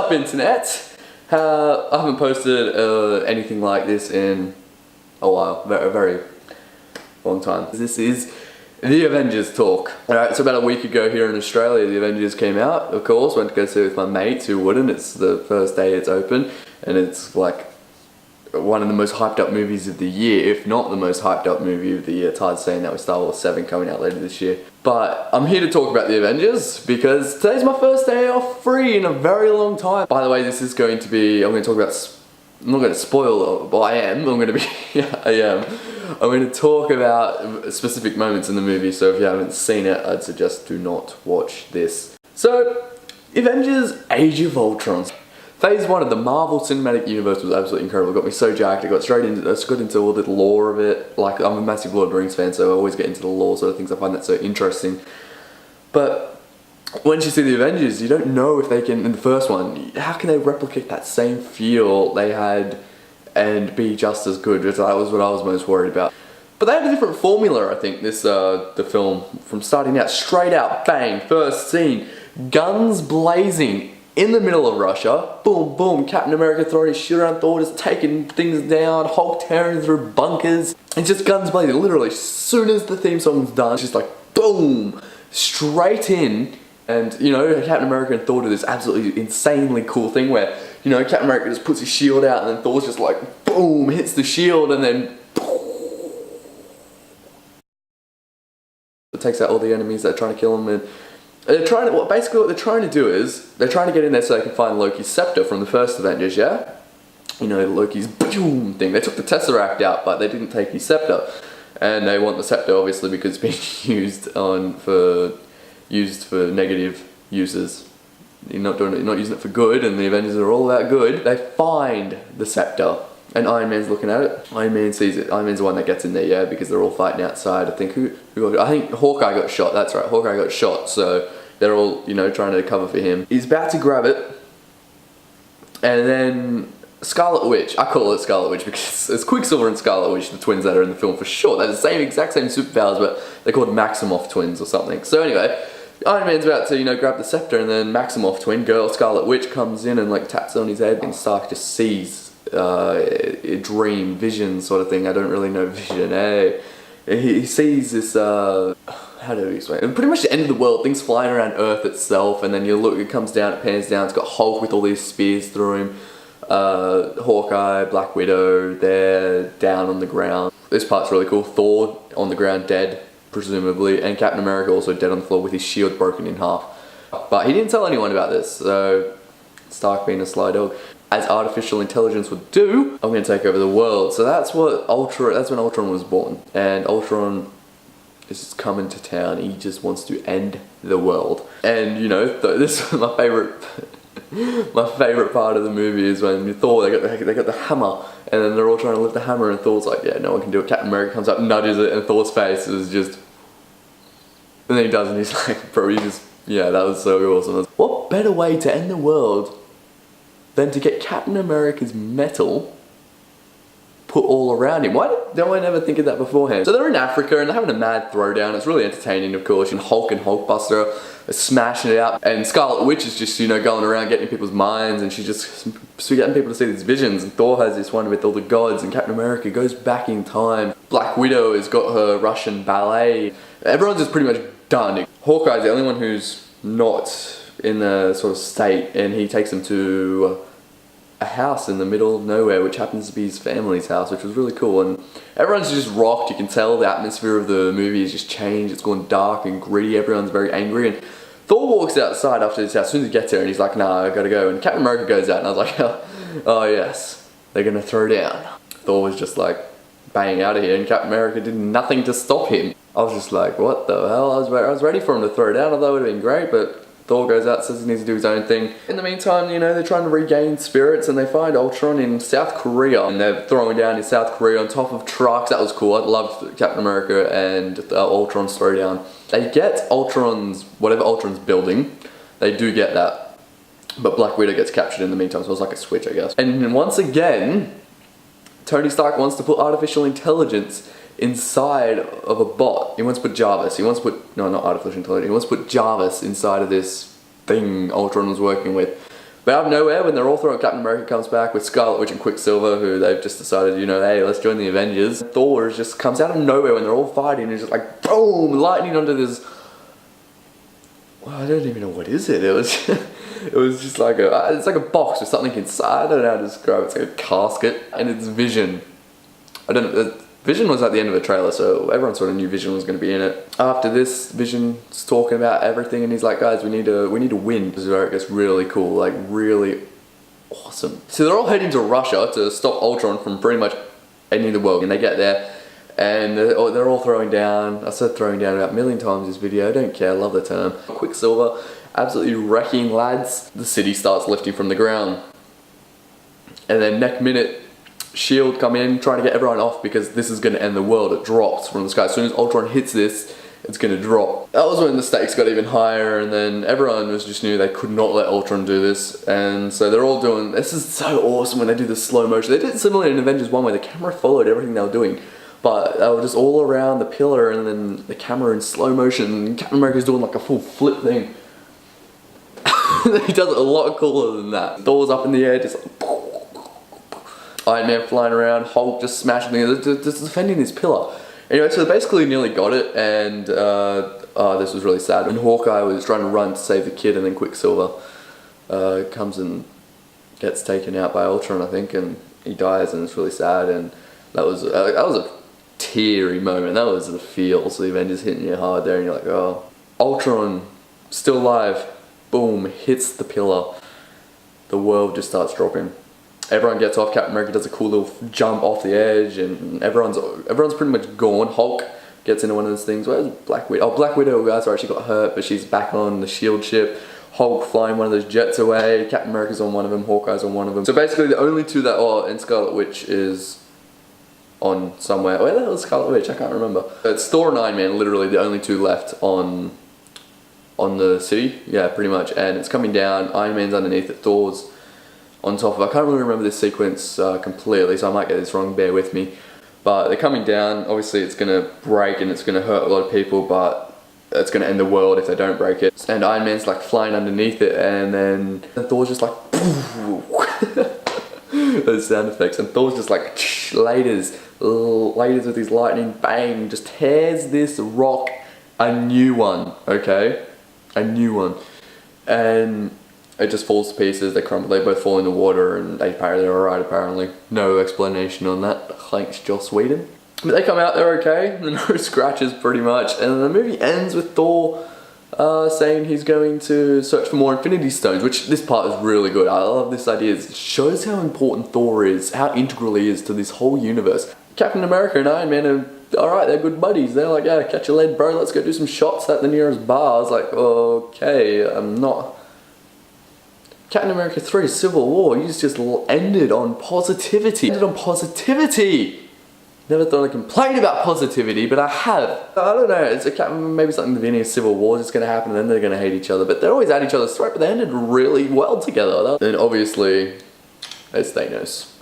up, internet? I haven't posted anything like this in a while, a very long time. This is the Avengers talk. Alright, so about a week ago here in Australia, the Avengers came out, of course. Went to go see it with my mates who wouldn't. It's the first day it's open, and it's like one of the most hyped up movies of the year, if not the most hyped up movie of the year. It's hard saying that with Star Wars 7 coming out later this year. But I'm here to talk about the Avengers because today's my first day off free in a very long time. By the way, this is going to be, I'm going to talk about, I'm not going to spoil it, but I am. I'm going to be, yeah, I am. I'm going to talk about specific moments in the movie, so if you haven't seen it, I'd suggest do not watch this. So, Avengers Age of Ultron. Phase 1 of the Marvel Cinematic Universe was absolutely incredible. It got me so jacked. I got straight into, got into all the lore of it. Like, I'm a massive Lord of the Rings fan, so I always get into the lore sort of things. I find that so interesting. But once you see the Avengers, you don't know if they can, in the first one, how can they replicate that same feel they had and be just as good? That was what I was most worried about. But they had a different formula, I think, this the film. From starting out, straight out, bang, first scene, guns blazing, in the middle of Russia, boom, boom, Captain America throwing his shit around, Thor just taking things down, Hulk tearing through bunkers, and just guns blazing. Literally, as soon as the theme song's done, it's just like, boom, straight in. And, you know, Captain America and Thor do this absolutely insanely cool thing where, you know, Captain America just puts his shield out and then Thor's just like, boom, hits the shield and then it takes out all the enemies that are trying to kill him. And they're trying to, basically what they're trying to do is, they're trying to get in there so they can find Loki's scepter from the first Avengers, yeah? You know, Loki's boom thing. They took the Tesseract out, but they didn't take his scepter. And they want the scepter, obviously, because it's being used for negative uses. You're not using it for good, and the Avengers are all about good. They find the scepter, and Iron Man's looking at it. Iron Man sees it. Iron Man's the one that gets in there, yeah, because they're all fighting outside. I think I think Hawkeye got shot. That's right, Hawkeye got shot. So they're all, you know, trying to cover for him. He's about to grab it, and then Scarlet Witch. I call it Scarlet Witch because it's Quicksilver and Scarlet Witch, the twins that are in the film for sure. They're the exact same superpowers, but they're called Maximoff twins or something. So anyway, Iron Man's about to, you know, grab the scepter, and then Maximoff twin girl, Scarlet Witch, comes in and like taps on his head, and Stark just sees a dream, vision sort of thing. I don't really know vision. Hey, he sees this. How do we explain it? Pretty much the end of the world. Things flying around Earth itself, and then you look. It comes down. It pans down. It's got Hulk with all these spears through him. Hawkeye, Black Widow, they're down on the ground. This part's really cool. Thor on the ground, dead, presumably, and Captain America also dead on the floor with his shield broken in half. But he didn't tell anyone about this, so Stark being a sly dog, as artificial intelligence would do, I'm going to take over the world. So that's when Ultron was born, and Ultron is just coming to town. He just wants to end the world. And you know, this is my favorite. My favorite part of the movie is when Thor, they got the hammer, and then they're all trying to lift the hammer, and Thor's like, yeah, no one can do it. Captain America comes up, nudges it, and Thor's face is just, and then he does, and he's like, bro, you just, yeah, that was so awesome. What better way to end the world than to get Captain America's metal put all around him? Why don't I never think of that beforehand? So they're in Africa and they're having a mad throwdown. It's really entertaining, of course. And Hulk and Hulkbuster are smashing it out, and Scarlet Witch is just, you know, going around getting people's minds, and she's just getting people to see these visions. And Thor has this one with all the gods, and Captain America goes back in time. Black Widow has got her Russian ballet. Everyone's just pretty much done. Hawkeye's the only one who's not in a sort of state, and he takes them to a house in the middle of nowhere, which happens to be his family's house, which was really cool. And everyone's just rocked. You can tell the atmosphere of the movie has just changed. It's gone dark and gritty. Everyone's very angry. And Thor walks outside after this house as soon as he gets there, and he's like, nah, I gotta go. And Captain America goes out, and I was like, oh yes, they're gonna throw down. Thor was just like, bang, out of here, and Captain America did nothing to stop him. I was just like, what the hell? I was ready for him to throw down. I thought it would have been great, but Thor goes out, says he needs to do his own thing. In the meantime, you know, they're trying to regain spirits, and they find Ultron in South Korea, and they're throwing down in South Korea on top of trucks. That was cool. I loved Captain America and Ultron's throwdown. They get whatever Ultron's building, they do get that. But Black Widow gets captured in the meantime, so it was like a switch, I guess. And once again, Tony Stark wants to put artificial intelligence inside of a bot. He wants to put Jarvis. He wants to put, no, not artificial intelligence. He wants to put Jarvis inside of this thing Ultron was working with. But out of nowhere, when they're all throwing, Captain America comes back with Scarlet Witch and Quicksilver, who they've just decided, you know, hey, let's join the Avengers. Thor just comes out of nowhere when they're all fighting, and it's just like, boom, lightning onto this, well, I don't even know what is it. It was, it was just like it's like a box with something inside. I don't know how to describe it. It's like a casket, and it's Vision. I don't know. Vision was at the end of the trailer, so everyone sort of knew Vision was going to be in it. After this, Vision's talking about everything, and he's like, guys, we need to win. This is where it gets really cool, like really awesome. So they're all heading to Russia to stop Ultron from pretty much ending the world, and they get there, and they're all throwing down. I said throwing down about a million times this video, I don't care, I love the term. Quicksilver absolutely wrecking lads. The city starts lifting from the ground, and then next minute, S.H.I.E.L.D. come in, trying to get everyone off because this is going to end the world. It drops from the sky. As soon as Ultron hits this, it's going to drop. That was when the stakes got even higher, and then everyone just knew they could not let Ultron do this. And so they're all doing, this is so awesome when they do the slow motion. They did it similar in Avengers 1 where the camera followed everything they were doing. But they were just all around the pillar, and then the camera in slow motion. Captain America's doing like a full flip thing. He does it a lot cooler than that. Thor's up in the air, just like, Iron Man flying around, Hulk just smashing things, just defending this pillar. Anyway, so they basically nearly got it, and this was really sad. When Hawkeye was trying to run to save the kid, and then Quicksilver comes and gets taken out by Ultron, I think, and he dies, and it's really sad. And that was a teary moment. That was the feels. The Avengers hitting you hard there, and you're like, oh, Ultron still alive. Boom, hits the pillar. The world just starts dropping. Everyone gets off. Captain America does a cool little jump off the edge, and everyone's pretty much gone. Hulk gets into one of those things. Where's Black Widow? Oh, Black Widow, guys, sorry, she got hurt, but she's back on the S.H.I.E.L.D. ship. Hulk flying one of those jets away. Captain America's on one of them. Hawkeye's on one of them. So basically, the only two that are, and Scarlet Witch is on somewhere. Where the hell is Scarlet Witch? I can't remember. It's Thor and Iron Man, literally the only two left on the city. Yeah, pretty much. And it's coming down. Iron Man's underneath it. Thor's on top of it. I can't really remember this sequence completely, so I might get this wrong, bear with me. But they're coming down. Obviously it's going to break and it's going to hurt a lot of people, but it's going to end the world if they don't break it. And Iron Man's like flying underneath it, and then Thor's just like those sound effects, and Thor's just like lasers with his lightning, bang, just tears this rock, a new one, okay? A new one. And it just falls to pieces, they crumble, they both fall in the water, and they're alright apparently. No explanation on that, thanks Joss Whedon. But they come out, they're okay, no scratches pretty much, and the movie ends with Thor saying he's going to search for more Infinity Stones, which this part is really good. I love this idea, it shows how important Thor is, how integral he is to this whole universe. Captain America and Iron Man are alright, they're good buddies. They're like, yeah, catch a lead bro, let's go do some shots at the nearest bar. I was like, okay, I'm not... Captain America 3 Civil War, you just ended on positivity. Ended on positivity! Never thought I complained about positivity, but I have. I don't know, it's maybe something in the beginning of Civil War is going to happen, and then they're going to hate each other, but they're always at each other's throat, but they ended really well together. Then obviously, it's Thanos.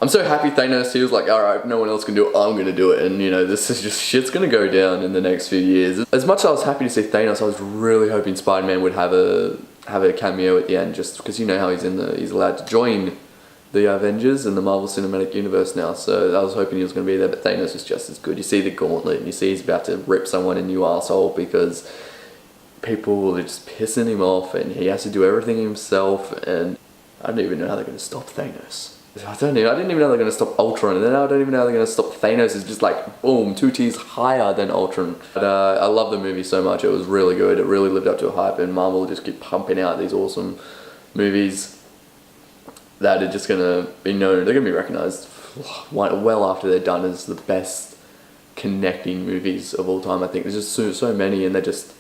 I'm so happy Thanos, he was like, alright, no one else can do it, I'm gonna do it, and you know, this is just, shit's gonna go down in the next few years. As much as I was happy to see Thanos, I was really hoping Spider-Man would have a cameo at the end, just because you know how he's allowed to join the Avengers and the Marvel Cinematic Universe now, so I was hoping he was gonna be there, but Thanos is just as good. You see the gauntlet, and you see he's about to rip someone a new arsehole because people are just pissing him off, and he has to do everything himself, and I don't even know how they're gonna stop Thanos. I didn't even know they're going to stop Ultron, and then I don't even know how they're going to stop Thanos. It's just like, boom, 2 tiers higher than Ultron. But I love the movie so much, it was really good, it really lived up to a hype, and Marvel just keep pumping out these awesome movies that are just going to be known, they're going to be recognised well after they're done as the best connecting movies of all time. I think there's just so many, and they're just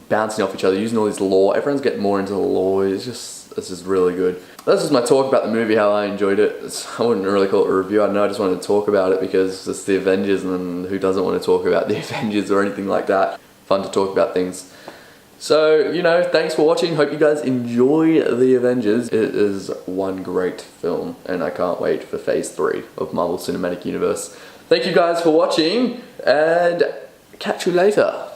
bouncing off each other, using all this lore. Everyone's getting more into the lore. It's just really good. That's just my talk about the movie, how I enjoyed it. I wouldn't really call it a review, I don't know, I just wanted to talk about it because it's the Avengers, and who doesn't want to talk about the Avengers or anything like that. Fun to talk about things. So, you know, thanks for watching, hope you guys enjoy the Avengers. It is one great film, and I can't wait for phase 3 of Marvel Cinematic Universe. Thank you guys for watching, and catch you later.